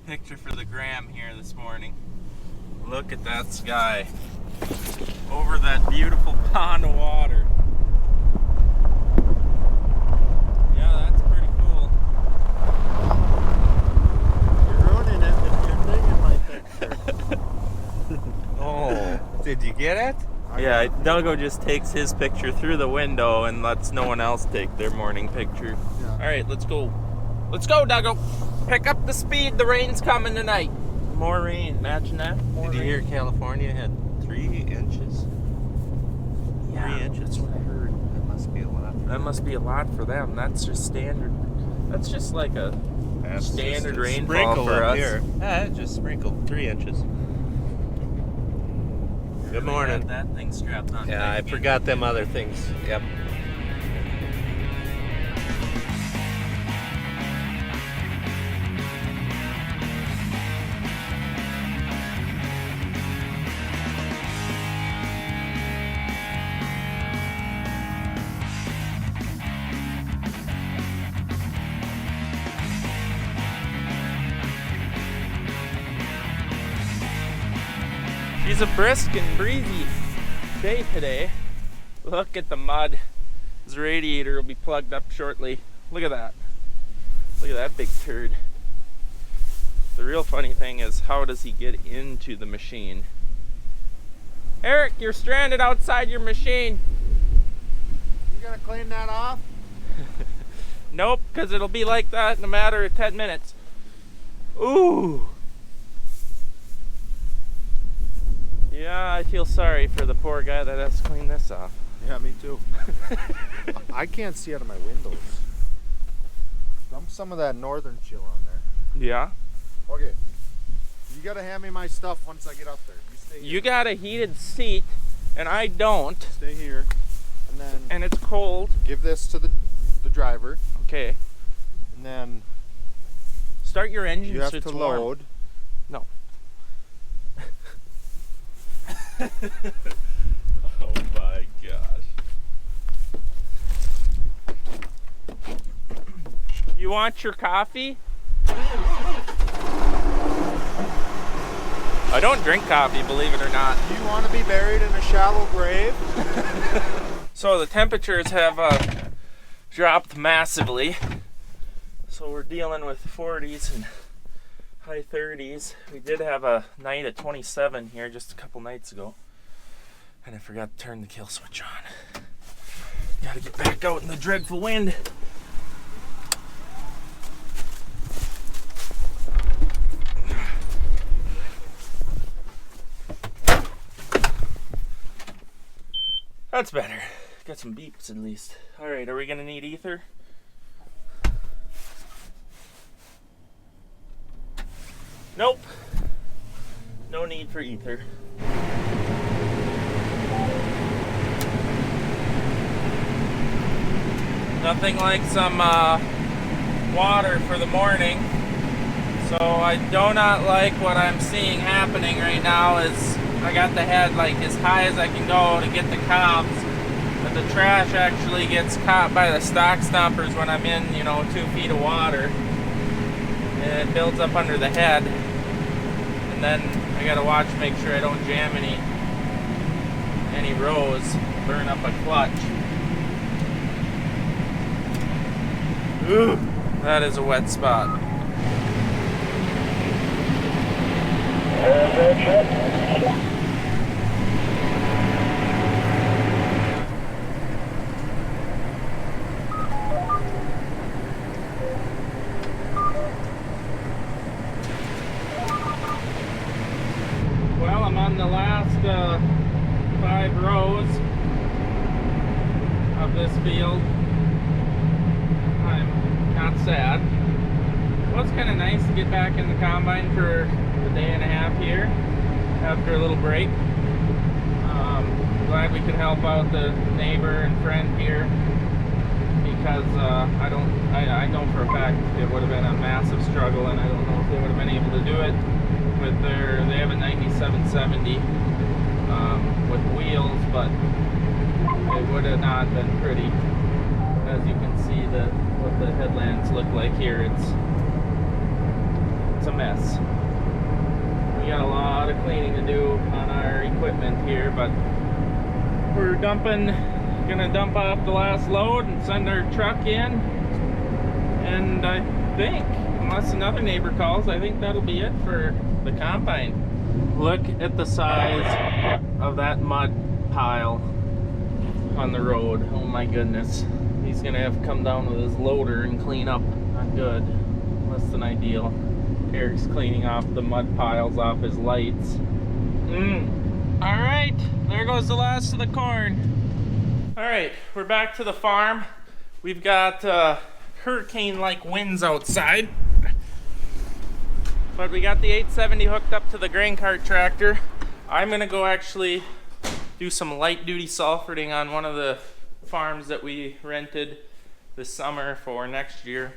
picture for the gram here this morning. Look at that sky over that beautiful pond of water. Yeah, that's pretty cool. You're ruining it with your thing in my picture. Oh, did you get it? Yeah, Duggo just takes his picture through the window and lets no one else take their morning picture. Yeah. All right, let's go. Let's go, Duggo. Pick up the speed. The rain's coming tonight. More rain. Imagine that. More Did you rain. hear California had 3 inches? Yeah, 3 inches. that's what I heard. That must be a lot. That must be a lot for them. That's just standard. That's just like a That's standard just a rainfall sprinkle for up us. here. Yeah, it just sprinkled 3 inches. Good morning. That thing strapped on. Yeah, I forgot them other things. Yep. It's a brisk and breezy day today. Look at the mud. His radiator will be plugged up shortly. Look at that. Look at that big turd. The real funny thing is, how does he get into the machine? Eric, you're stranded outside your machine. You gonna clean that off? Nope, because it'll be like that in a matter of 10 minutes. Ooh. Yeah, I feel sorry for the poor guy that has to clean this off. Yeah, me too. I can't see out of my windows. Dump some of that northern chill on there. Yeah? Okay. You gotta hand me my stuff once I get up there. You stay here. You got a heated seat, and I don't, Stay here. And then and it's cold. give this to the driver. Okay. And then Start your engine you have so it's to warm. load. No. Oh my gosh. You want your coffee? I don't drink coffee, believe it or not. Do you want to be buried in a shallow grave? So the temperatures have dropped massively. So we're dealing with 40s and high 30s. We did have a night at 27 here just a couple nights ago. And I forgot to turn the kill switch on. Gotta get back out in the dreadful wind. That's better. Got some beeps at least. Alright, are we gonna need ether? Nope. No need for ether. Nothing like some water for the morning. So I do not like what I'm seeing happening right now is I got the head like as high as I can go to get the cobs. But the trash actually gets caught by the stock stompers when I'm in, 2 feet of water. And it builds up under the head. And then I gotta watch, make sure I don't jam any rows, burn up a clutch. Ooh, that is a wet spot. Well, I'm on the last 5 rows of this field. I'm not sad. Well, it's kind of nice to get back in the combine for a day and a half here after a little break. Glad we could help out the neighbor and friend here because I know for a fact it would have been a massive struggle, and I don't know if they would have been able to do it with they have a 9770 with wheels, but it would have not been pretty. As you can see, what the headlands look like here, it's a mess. We got a lot of cleaning to do on our equipment here, but we're gonna dump off the last load and send our truck in. And I think, unless another neighbor calls, I think that'll be it for the combine. Look at the size of that mud pile on the road. Oh my goodness. He's gonna have to come down with his loader and clean up. Not good. Less than ideal. Eric's cleaning off the mud piles off his lights. Alright, there goes the last of the corn. Alright, we're back to the farm. We've got hurricane-like winds outside. But we got the 870 hooked up to the grain cart tractor. I'm gonna go actually do some light duty sulfurting on one of the farms that we rented this summer for next year.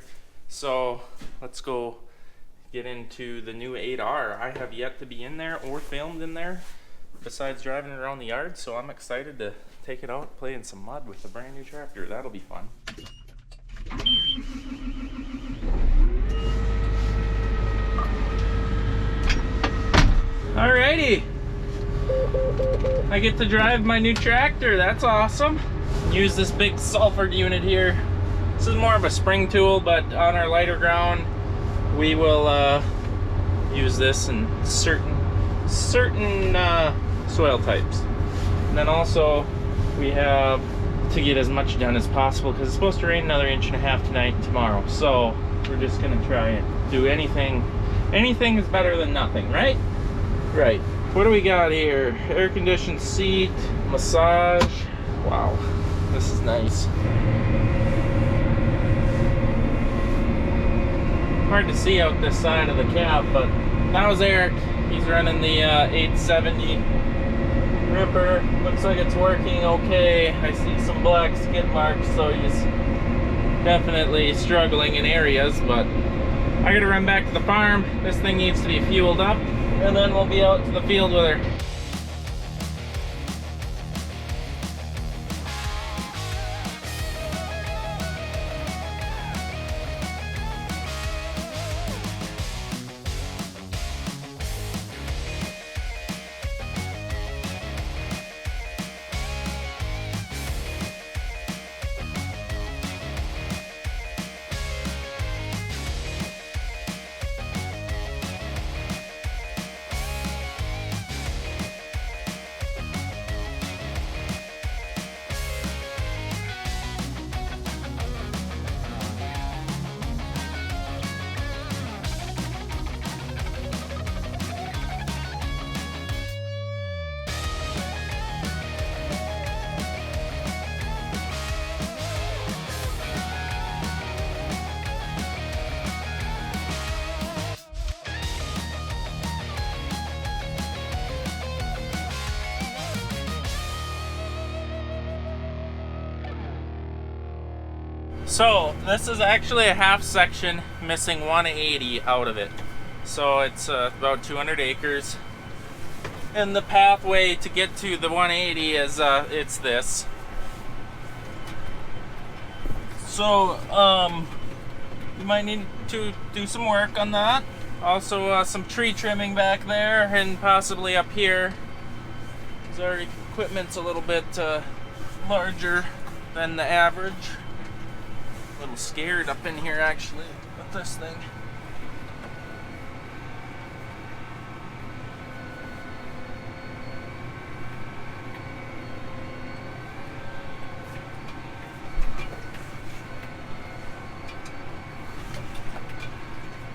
So let's go get into the new 8R. I have yet to be in there or filmed in there besides driving around the yard, so I'm excited to take it out, play in some mud with a brand new tractor. That'll be fun. Alrighty, I get to drive my new tractor. That's awesome. Use this big sulfured unit here. This is more of a spring tool, but on our lighter ground we will use this in certain soil types. And then also we have to get as much done as possible because it's supposed to rain another 1.5 inches tonight and tomorrow. So we're just gonna try and do anything. Anything is better than nothing, right? Right. What do we got here? Air conditioned seat, massage. Wow, this is nice. Hard to see out this side of the cab, but now's Eric. He's running the 870 Ripper. Looks like it's working okay. I see some black skid marks, so he's definitely struggling in areas, but I gotta run back to the farm. This thing needs to be fueled up, and then we'll be out to the field with her. So this is actually a half section missing 180 out of it. So it's about 200 acres. And the pathway to get to the 180 is it's this. So you might need to do some work on that. Also some tree trimming back there and possibly up here. Because our equipment's a little bit larger than the average. A little scared up in here actually with this thing.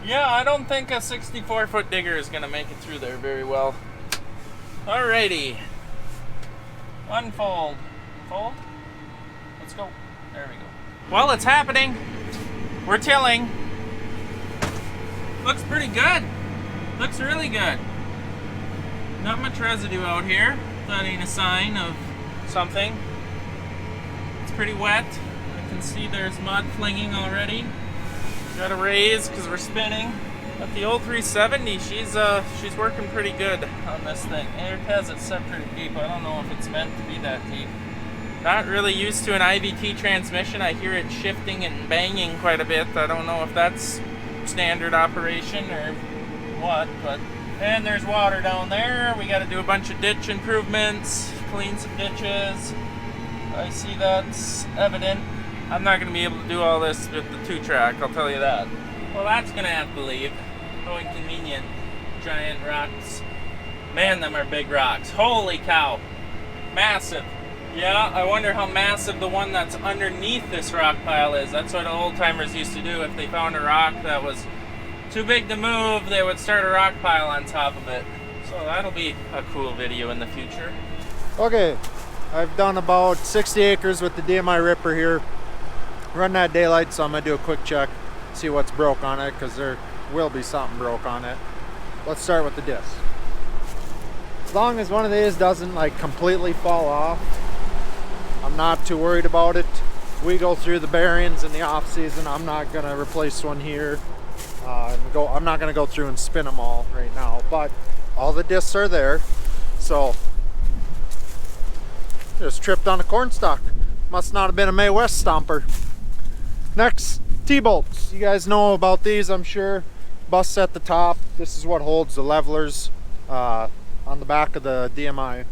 Yeah, I don't think a 64-foot digger is gonna make it through there very well. Alrighty. Unfold. Fold? Let's go. There we go. Well, it's happening. We're tilling. Looks pretty good. Looks really good. Not much residue out here. That ain't a sign of something. It's pretty wet. I can see there's mud flinging already. Got a raise because we're spinning. But the old 370, she's working pretty good on this thing. Eric has it set pretty deep. I don't know if it's meant to be that deep. Not really used to an IVT transmission. I hear it shifting and banging quite a bit. I don't know if that's standard operation or what, but... And there's water down there. We got to do a bunch of ditch improvements, clean some ditches. I see that's evident. I'm not going to be able to do all this with the 2-track, I'll tell you that. Well, that's going to have to leave. How inconvenient. Giant rocks. Man, them are big rocks. Holy cow. Massive. Yeah, I wonder how massive the one that's underneath this rock pile is. That's what old timers used to do. If they found a rock that was too big to move, they would start a rock pile on top of it. So that'll be a cool video in the future. Okay, I've done about 60 acres with the DMI ripper here. Run that daylight, so I'm gonna do a quick check, see what's broke on it, because there will be something broke on it. Let's start with the disc. As long as one of these doesn't like completely fall off, I'm not too worried about it. We go through the bearings in the off season. I'm not gonna replace one here. I'm not gonna go through and spin them all right now, but all the discs are there. So just tripped on a corn stalk. Must not have been a May West stomper. Next, T-bolts. You guys know about these, I'm sure. Busts at the top. This is what holds the levelers on the back of the DMI.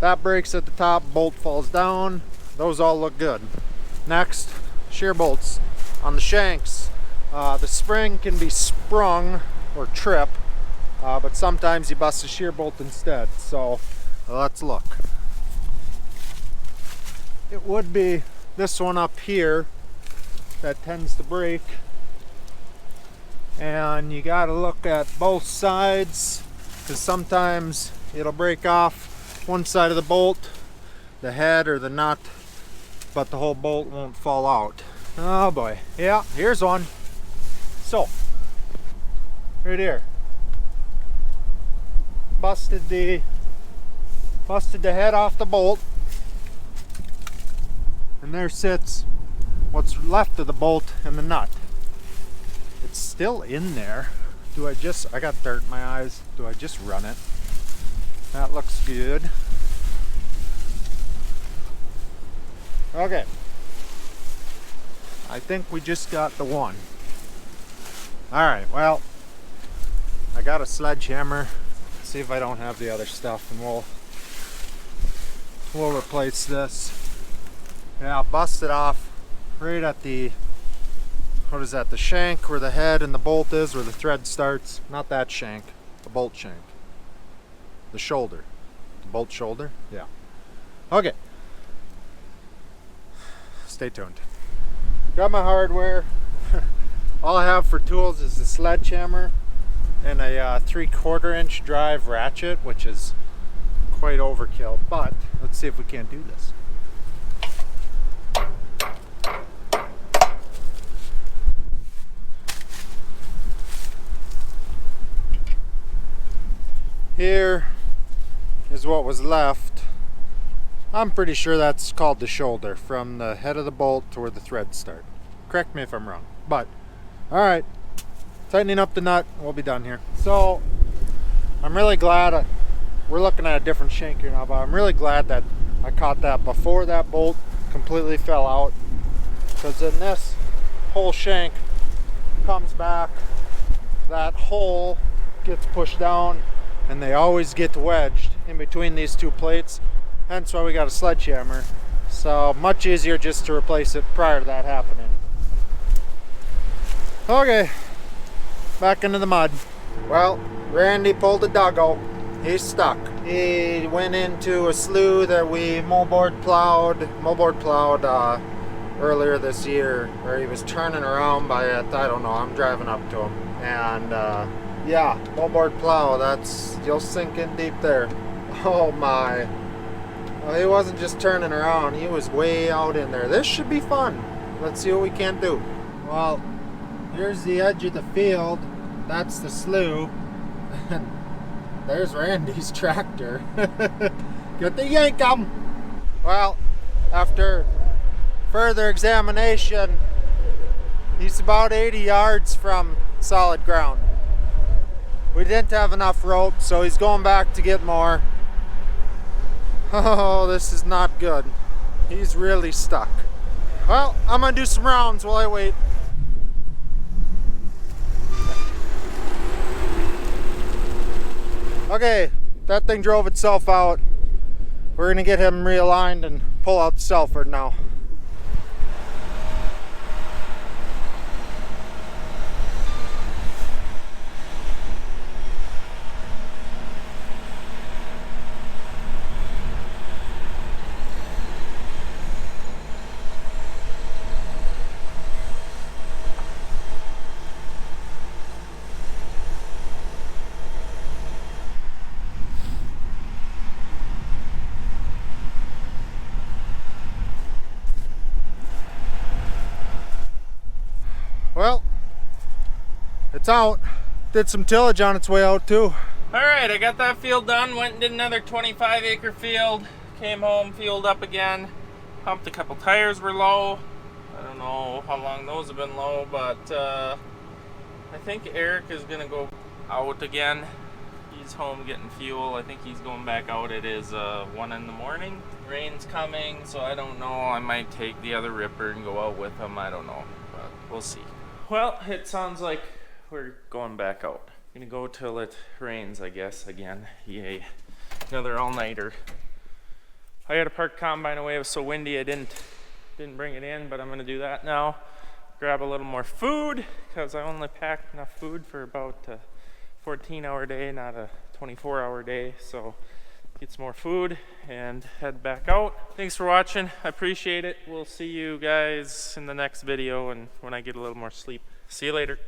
That breaks at the top, bolt falls down. Those all look good. Next, shear bolts on the shanks. The spring can be sprung or trip, but sometimes you bust a shear bolt instead. So let's look. It would be this one up here that tends to break, and you got to look at both sides, because sometimes it'll break off one side of the bolt, the head or the nut, but the whole bolt won't fall out. Oh boy. Yeah, here's one. So right here, busted the head off the bolt, and there sits what's left of the bolt and the nut. It's still in there. I got dirt in my eyes. Do I just run it? That looks good. Okay. I think we just got the one. Alright, well, I got a sledgehammer. See if I don't have the other stuff, and we'll replace this. Yeah, I'll bust it off right at the, what is that, the shank where the head and the bolt is, where the thread starts. Not that shank, the bolt shank. The shoulder. The bolt shoulder? Yeah. Okay. Stay tuned. Got my hardware. All I have for tools is a sledgehammer and a 3/4 inch drive ratchet, which is quite overkill, but let's see if we can't do this. Here is what was left. I'm pretty sure that's called the shoulder, from the head of the bolt to where the threads start. Correct me if I'm wrong, but alright, tightening up the nut, we'll be done here. So I'm really glad we're looking at a different shank here now, but I'm really glad that I caught that before that bolt completely fell out, because then this whole shank comes back, that hole gets pushed down, and they always get wedged in between these two plates. Hence why we got a sledgehammer. So much easier just to replace it prior to that happening. Okay, back into the mud. Well, Randy pulled a duggo. He's stuck. He went into a slough that we moldboard plowed earlier this year, where he was turning around by it. I don't know, I'm driving up to him. And yeah, moldboard plow, you'll sink in deep there. Oh my. Well, he wasn't just turning around, he was way out in there. This should be fun. Let's see what we can do. Well, here's the edge of the field. That's the slough. And there's Randy's tractor. Get the yank 'em. Well, after further examination, he's about 80 yards from solid ground. We didn't have enough rope, so he's going back to get more. Oh, this is not good. He's really stuck. Well, I'm gonna do some rounds while I wait. Okay, that thing drove itself out. We're gonna get him realigned and pull out the Selford now. Well, it's out. Did some tillage on its way out too. Alright, I got that field done, went and did another 25-acre field, came home, fueled up again, pumped a couple tires were low. I don't know how long those have been low, but I think Eric is gonna go out again. He's home getting fuel. I think he's going back out. It is 1 in the morning. Rain's coming, so I don't know. I might take the other ripper and go out with him. I don't know, but we'll see. Well, it sounds like we're going back out. Gonna go till it rains, I guess, again. Yay. Another all-nighter. I had to park combine away. It was so windy I didn't bring it in, but I'm gonna do that now. Grab a little more food, because I only packed enough food for about a 14-hour day, not a 24-hour day. So get some more food and head back out. Thanks for watching. I appreciate it. We'll see you guys in the next video and when I get a little more sleep. See you later.